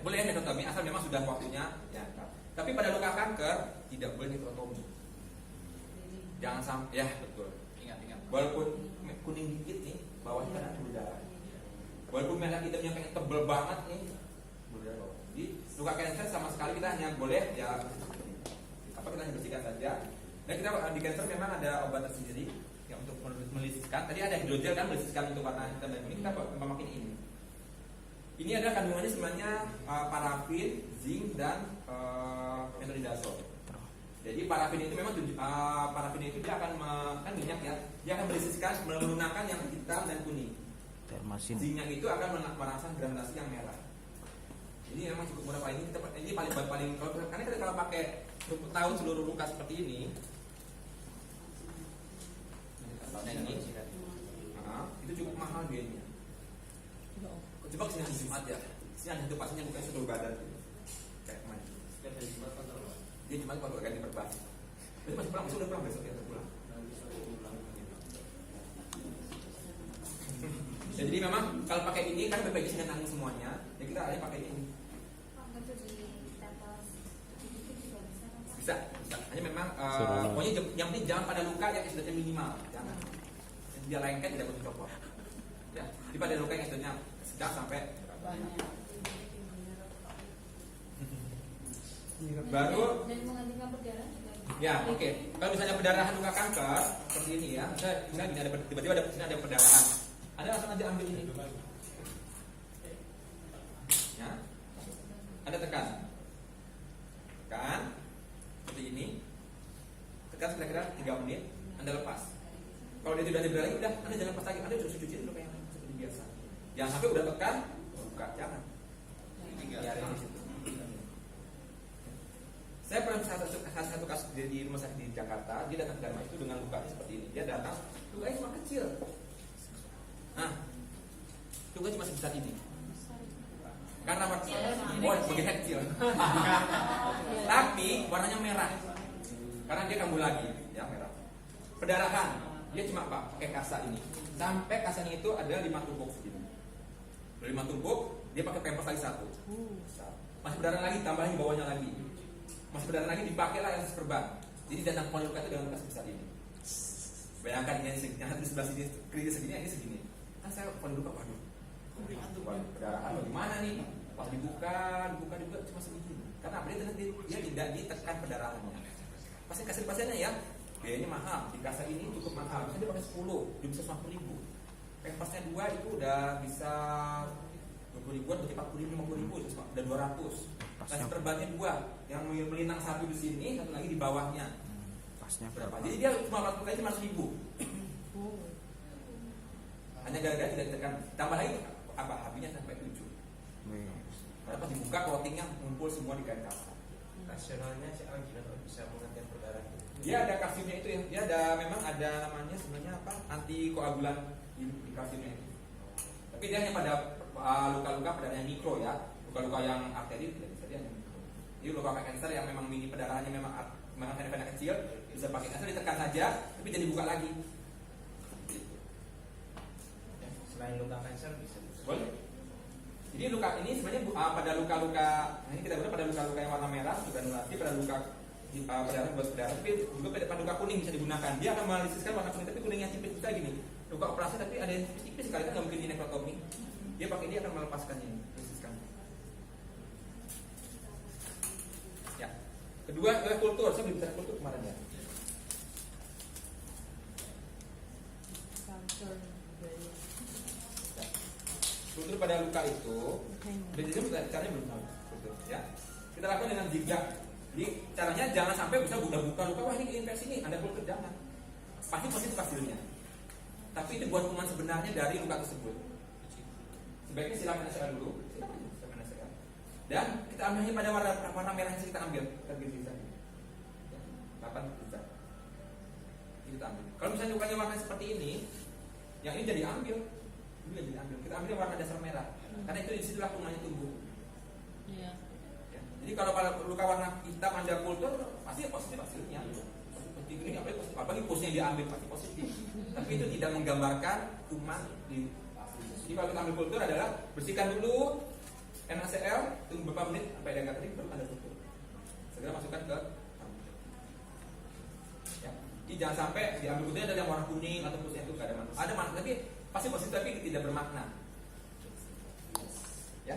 boleh nekrotomi asal memang sudah waktunya ya. Tapi pada luka kanker tidak boleh nekrotomi. Jangan sampai ya, betul. Ingat. Walaupun kuning dikit nih, bawahnya kan ada darah. Walaupun merah hitamnya kayak tebel banget nih, berdarah. Jadi luka kanker sama sekali kita hanya boleh ya apa kita hanya bersihkan saja. Dan kita di kanker memang ada obat tersendiri yang untuk melisiskan. Tadi ada hidrogel kan melisiskan untuk warna hitam dan kuning, kita memakai ini. Ini ada kandungannya sebenarnya parafin, zinc dan metronidazole. Jadi parafin itu memang parafin itu dia akan kan minyak ya, dia akan melisiskan melunakkan yang hitam dan kuning. Zincnya itu akan merangsang granulasi yang merah. Ini memang cukup mudah Pak. Ini paling karena kita kalau pakai tahu seluruh luka seperti ini. Ini itu cukup mahal biayanya. Coba kesini hari Jumat ya. Sini ada satu pasiennya bukannya seluruh badan. Kayak kemana? Setiap hari Jumat kan terlalu. Dia Jumat kalau ganti perban. Tapi masih pulang, udah pulang besok ya pulang. Ya, jadi memang kalau pakai ini kan BPJS sudah nanggung semuanya. Ya kita ada pakai ini. Bisa. Hanya memang pokoknya yang penting jangan pada luka yang SDT minimal, jangan. Yang dia lainkan tidak perlu copot. Ya, jadi pada luka yang SDT sedang sampai baru ya oke. Kalau misalnya perdarahan luka kanker seperti ini ya, misalnya gini ada tiba-tiba ada sini ada perdarahan, Anda langsung aja ambil ini, ya, Anda tekan seperti ini, tekan kira-kira 3 menit, Anda lepas. Kalau dia tidak berdarah udah, Anda jangan lepas lagi, Anda harus cuci dulu kayak seperti biasa. Jangan sampai udah tekan, buka, jangan. Ya, di situ. Saya pernah satu kasus di rumah sakit di Jakarta, dia datang ke Dharma itu dengan lukanya seperti ini. Dia datang, lukanya cuma kecil. Nah, lukanya cuma sebesar ini. Karena begitu kecil. Tapi warnanya merah. Karena dia kambuh lagi, ya merah. Perdarahan, dia cuma pakai kasa ini. Sampai kasanya itu ada 5 tumpuk segini. 5 tumpuk, dia pakai pampers lagi 1. Masih berdarah lagi, tambahin bawahnya lagi. Masih berdarah lagi, dipakailah yang seperban. Jadi datang pola luka itu dengan luka sebesar ini. Bayangkan ini yang di sebelah sini kritis segini, ini segini. Kan saya pola luka, waduh, perdarahan bagaimana nih? Pas dibuka cuma segini. Karena apa? Dia tidak ditekan perdarahannya. Pasti kasih pasiennya ya, biayanya mahal. Di kasa ini cukup mahal. Misalnya dia pakai 10, dia bisa 50.000. Pampersnya 2 itu udah bisa 20.000-an, berarti 40.000, 50.000, udah 200. Kasih perbannya 2, yang melinang 1 di sini, 1 lagi di bawahnya. Pasnya berapa? Jadi dia cuma 500.000. Hanya gara-gara tidak ditekan. Tambah lagi apa? Habisnya sampai 7. Karena pas dibuka clothingnya ngumpul semua di kain kasa. Rasionalnya si angina bisa menghentikan perdarahan. Dia ada kalsiumnya itu ya. Dia ada memang ada namanya sebenarnya apa? Anti koagulan di kalsiumnya itu. Tapi dia hanya pada luka-luka perdarahan yang mikro ya. Luka-luka yang arteri tidak bisa, dia hanya mikro. Jadi luka kanker yang memang mini perdarahannya memang vena kecil, bisa pakai kanker ditekan saja, tapi jadi buka lagi. Selain luka kanker bisa. Boleh. Jadi luka ini sebenarnya pada luka-luka, ini kita gunakan pada luka-luka yang warna merah, granulasi, pada luka perdarahan buat perdarahan, tapi juga pada luka kuning bisa digunakan. Dia akan melisiskan warna kuning, tapi kuningnya tipis bisa gini. Luka operasi tapi ada yang tipis sekali kan nggak mungkin di nekrotomi. Dia pakai dia akan melepaskan ini, melisiskan. Ya. Kedua adalah kultur. Saya belum bicara kultur kemarin ya. Kultur pada luka itu, biasanya caranya belum tahu. Kultur, ya. Kita lakukan dengan zigzag. Jadi caranya jangan sampai bisa buka luka, wah ini infeksi nih, ada kultur, jangan. Pasti positif hasilnya. Tapi itu buat kuman sebenarnya dari luka tersebut. Sebaiknya silakan NaCl dulu, silakan NaCl. Dan kita ambilnya pada warna merah yang kita ambil, kita ambil zigzag. 8 zigzag. Kita ambil. Kalau misalnya lukanya warna seperti ini, yang ini jadi ambil. Kita ambil warna dasar merah, karena itu disitulah kumannya tumbuh. Ya. Jadi kalau luka warna hitam ada kultur, pasti positif hasilnya. Positif ini apalagi posnya diambil pasti positif. Tapi itu tidak menggambarkan kuman di. Jadi kalau kita ambil kultur adalah bersihkan dulu NaCl, tunggu beberapa menit sampai dia agak kering baru Anda tutup. Segera masukkan ke karbohidrat. Ya. Jadi jangan sampai diambil kutubnya ada yang warna kuning atau putih itu nggak ada makna. Ada makna tapi pasti positif tapi tidak bermakna. Ya.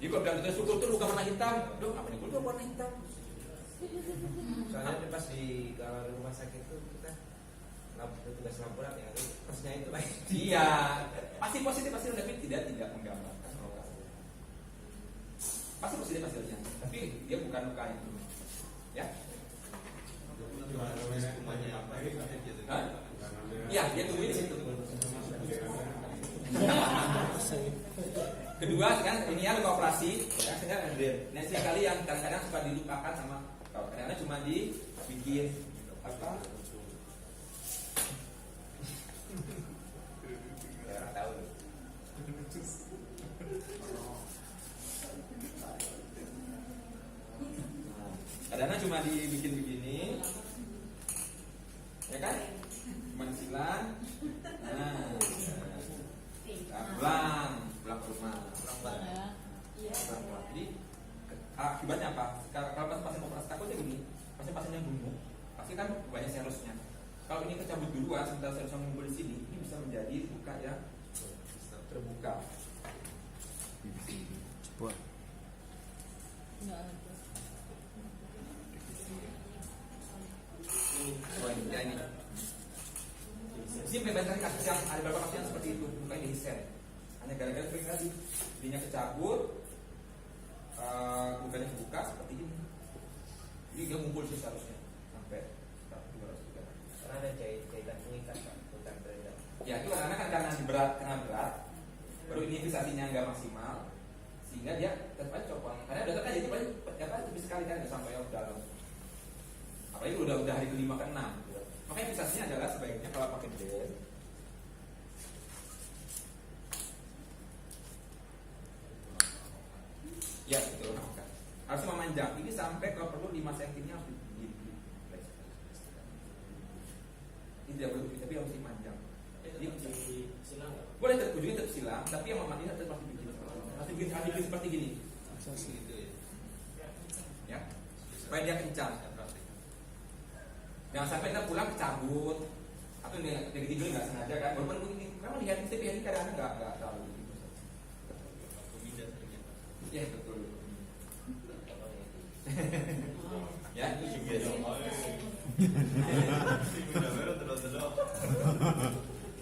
Jadi kalau bilang betul kultur bukan warna hitam, dong apa nih kultur warna hitam? Soalnya pas di kalau rumah sakit itu kita tugas laborat ya, pasnya itu baik. Iya, pasti positif tapi tidak menggambarkan lokasi. Pasti positif hasilnya, tapi dia bukan luka itu. Ya? Hah? Iya, dia tunggu di situ. Kedua kan ini ya luka operasi, ya sekarang nah sekali yang kadang-kadang suka dilupakan sama kalau kadang-kadang cuma dibikin apa? Ya tahu. Kadang-kadang cuma dibikin begini, ya kan? Cuma disilang. Nah, pulang ke rumah. Jadi akibatnya apa? Kalau pasien operasi takutnya gini, pasien-pasien yang gemuk, pasti kan banyak serusnya. Kalau ini kecabut duluan, sementara serusnya mengumpul di sini, ini bisa menjadi luka yang terbuka. Cepat. Ya ini. Ini bebas kasus yang ada beberapa kasus yang seperti itu, bukan dihiset. Hanya gara-gara sering tadi, dirinya kecabut, lukanya terbuka seperti ini. Jadi dia ngumpul sih seharusnya sampai 200 Karena ada jahitan pengikat Pak, bukan beredar. Ya itu karena berat, baru inhibitasnya nggak maksimal, sehingga dia tetap aja copot. Karena dokter kan jadi paling lebih sekali kan nggak sampai yang dalam. Apalagi udah hari kelima ke-6 gitu. Makanya inhibitasnya adalah sebaiknya kalau pakai gel. Ya betul, harus memanjang. Ini sampai kalau perlu 5 cm nya harus di ini tidak boleh tapi harus dimanjang. Jadi boleh ujungnya tetap silang, tapi yang memandinya tetap harus dibikin seperti gini. Ya, supaya dia kencang. Jangan sampai kita pulang kecabut atau dia tidur nggak sengaja kan. Walaupun ini memang lihat tapi ini kadang-kadang nggak terlalu gitu. Ya betul. Ya itu juga.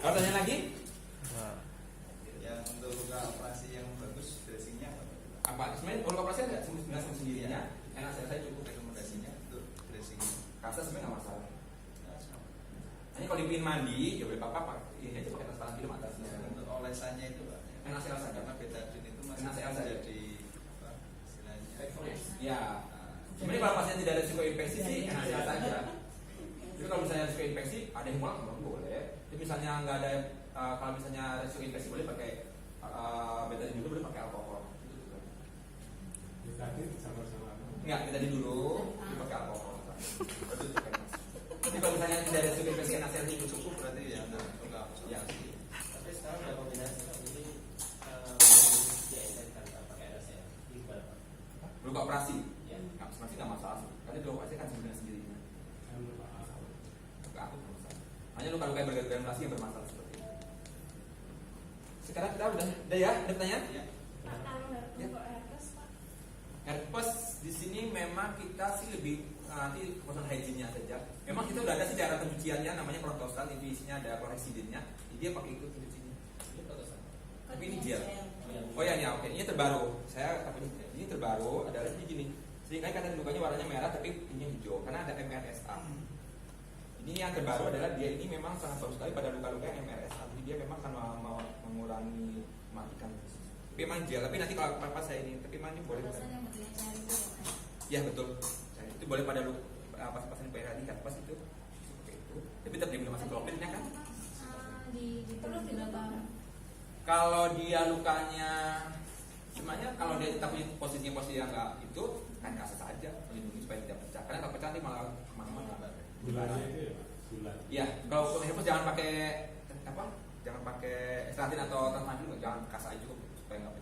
Kalau tanya lagi? Yang untuk luka operasi yang bagus dressingnya Apa? Sebenarnya kalau operasi nggak sendirinya. Enak saya cukup rekomendasinya untuk dressingnya. Kasa sebenarnya nggak masalah. Hanya kalau dipingin mandi, ya boleh apa-apa. Ini aja pakai transparan film atasnya. Untuk olesannya itu Pak, Enak saja. karena betadine itu masih Enak saja. jadi apa istilahnya? Ya. Sebenarnya kalau pasien tidak ada risiko infeksi sih enak saja. Tapi kalau misalnya risiko infeksi ada yang mulak nggak boleh. Tapi misalnya nggak ada, kalau misalnya risiko infeksi boleh pakai betadine dulu, boleh pakai alkohol. Enggak, betadine dulu, dipakai alkohol. Tapi kalau misalnya tidak ada risiko infeksi enak saja cukup Berarti ya untuk luka ya. Tapi sekarang ada kombinasi ini pakai RSL Luka operasi. ya. Nggak, masih nggak masalah sih. Karena di operasi kan sebenarnya sendirinya. Luka aku bermasalah. Hanya luka-luka yang bergranulasi yang bermasalah seperti itu. Sekarang kita udah ya, ada pertanyaan? ya. Pak, kalau untuk herpes, Pak. Herpes di sini memang kita sih lebih nanti keperluan hygiene-nya saja. Memang kita udah ada sih cara pencuciannya namanya protosan, itu isinya ada chlorhexidine-nya. Jadi dia pakai itu pencucinya. Tapi ini gel. Oh ya, ini oke. Ini terbaru. Saya ini terbaru adalah ini gini. Sehingga kata lukanya warnanya merah tapi ini hijau karena ada MRSA. Ini yang terbaru adalah dia ini memang sangat bagus sekali pada luka-luka yang MRSA. Jadi dia memang akan mengurangi mematikan. Tapi memang gel. Tapi nanti kalau pas saya ini, tapi memang ini boleh. Ya betul. Itu boleh pada pas-pasan PHD kan pas itu seperti itu. Tapi tetap diminum asetrofinnya kan. Perlu tidak? Kalau dia lukanya sebenarnya kalau dia tetap punya posisinya posisi yang enggak itu kan kasar saja melindungi supaya tidak pecah. Karena kalau pecah nanti malah kemana-mana. Bulannya itu ya Pak? Bulan. Iya, kalau herpes jangan pakai apa? Jangan pakai estatin atau tantan juga, jangan kasar aja cukup supaya nggak pecah.